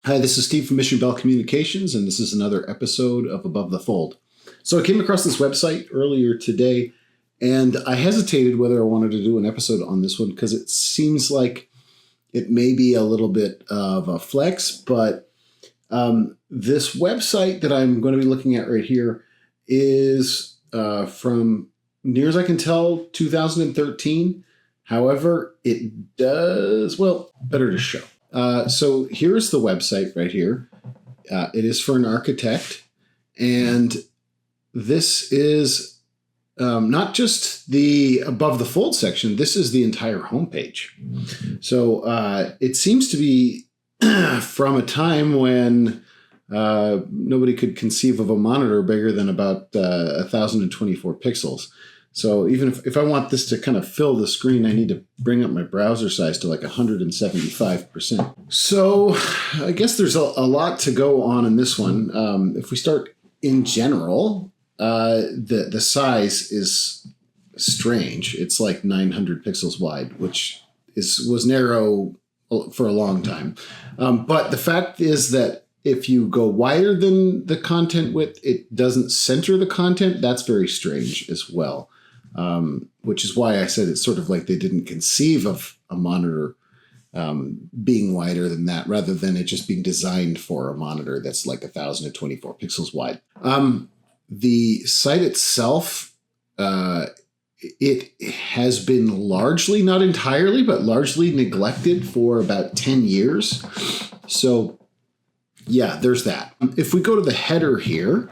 Hi, this is Steve from Mission Bell Communications, and this is another episode of Above the Fold. So I came across this website earlier today, and I hesitated whether I wanted to do an episode on this one because it seems like it may be a little bit of a flex, but this website that I'm going to be looking at right here is from, near as I can tell, 2013. However, it does, well, better to show. So here's the website right here. It is for an architect, and this is not just the above the fold section. This is the entire homepage. So it seems to be from a time when nobody could conceive of a monitor bigger than about 1,024 pixels. So even if I want this to kind of fill the screen, I need to bring up my browser size to like 175%. So I guess there's a lot to go on in this one. If we start in general, the size is strange. It's like 900 pixels wide, which was narrow for a long time. But the fact is that if you go wider than the content width, it doesn't center the content. That's very strange as well. Which is why I said it's sort of like they didn't conceive of a monitor being wider than that, rather than it just being designed for a monitor that's like 1,024 pixels wide. The site itself, it has been largely, not entirely, but largely neglected for about 10 years. So yeah, there's that. If we go to the header here,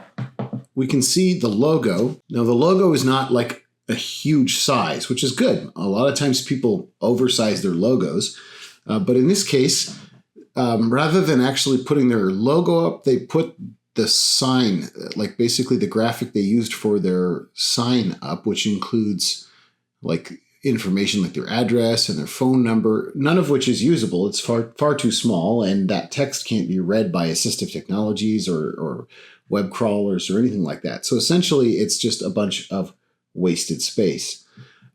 we can see the logo. Now the logo is not like a huge size, which is good. A lot of times people oversize their logos. But in this case, rather than actually putting their logo up, they put the sign, like basically the graphic they used for their sign up, which includes like information like their address and their phone number, none of which is usable. It's far too small, and that text can't be read by assistive technologies or web crawlers or anything like that. So essentially, it's just a bunch of wasted space.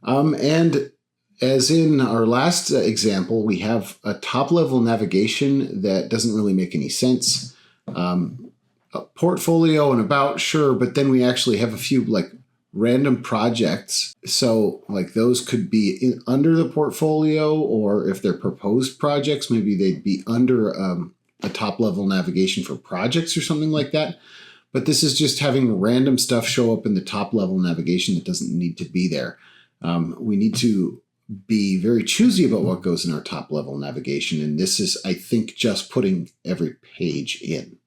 And as in our last example, we have a top-level navigation that doesn't really make any sense. A portfolio and about, sure, but then we actually have a few like random projects. So like those could be under the portfolio, or if they're proposed projects, maybe they'd be under a top-level navigation for projects or something like that. But this is just having random stuff show up in the top-level navigation that doesn't need to be there. We need to be very choosy about what goes in our top-level navigation, and this is, I think, just putting every page in.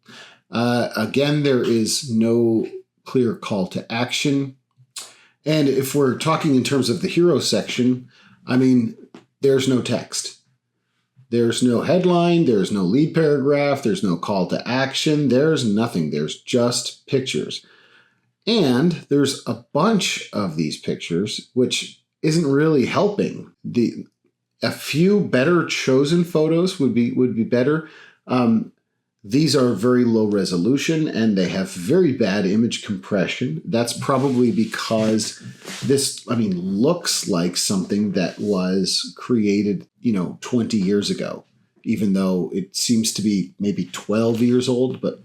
Again, there is no clear call to action. And if we're talking in terms of the hero section, I mean, there's no text. There's no headline, there's no lead paragraph, there's no call to action, there's nothing. There's just pictures. And there's a bunch of these pictures, which isn't really helping. A few better chosen photos would be better. These are very low resolution, and they have very bad image compression. That's probably because this, looks like something that was created, 20 years ago, even though it seems to be maybe 12 years old. But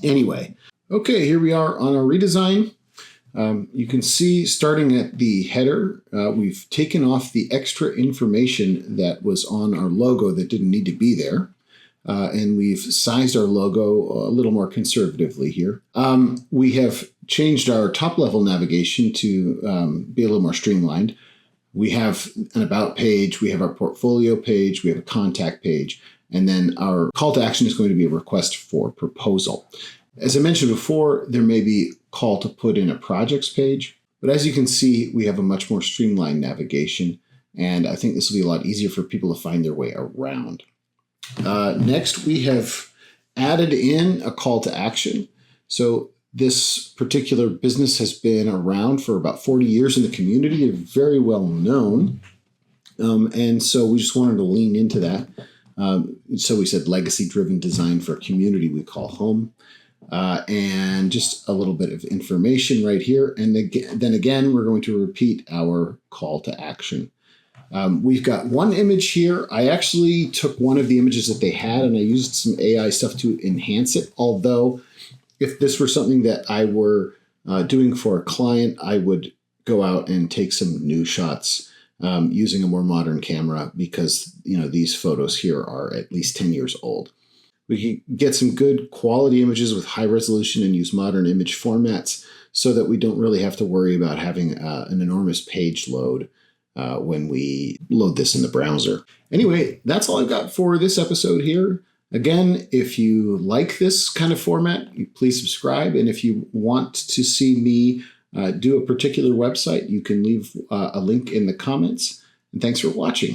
anyway, okay, here we are on our redesign. You can see, starting at the header, we've taken off the extra information that was on our logo that didn't need to be there. And we've sized our logo a little more conservatively here. We have changed our top-level navigation to be a little more streamlined. We have an about page, we have our portfolio page, we have a contact page, and then our call to action is going to be a request for proposal. As I mentioned before, there may be a call to put in a projects page, but as you can see, we have a much more streamlined navigation, and I think this will be a lot easier for people to find their way around. Next, we have added in a call to action. So this particular business has been around for about 40 years in the community. They're very well known. And so we just wanted to lean into that. So we said legacy-driven design for a community we call home. And just a little bit of information right here. And then again, we're going to repeat our call to action. We've got one image here. I actually took one of the images that they had and I used some AI stuff to enhance it. Although if this were something that I were doing for a client, I would go out and take some new shots using a more modern camera because, these photos here are at least 10 years old. We can get some good quality images with high resolution and use modern image formats so that we don't really have to worry about having an enormous page load when we load this in the browser. Anyway, that's all I've got for this episode here. Again, if you like this kind of format, please subscribe. And if you want to see me do a particular website, you can leave a link in the comments. And thanks for watching.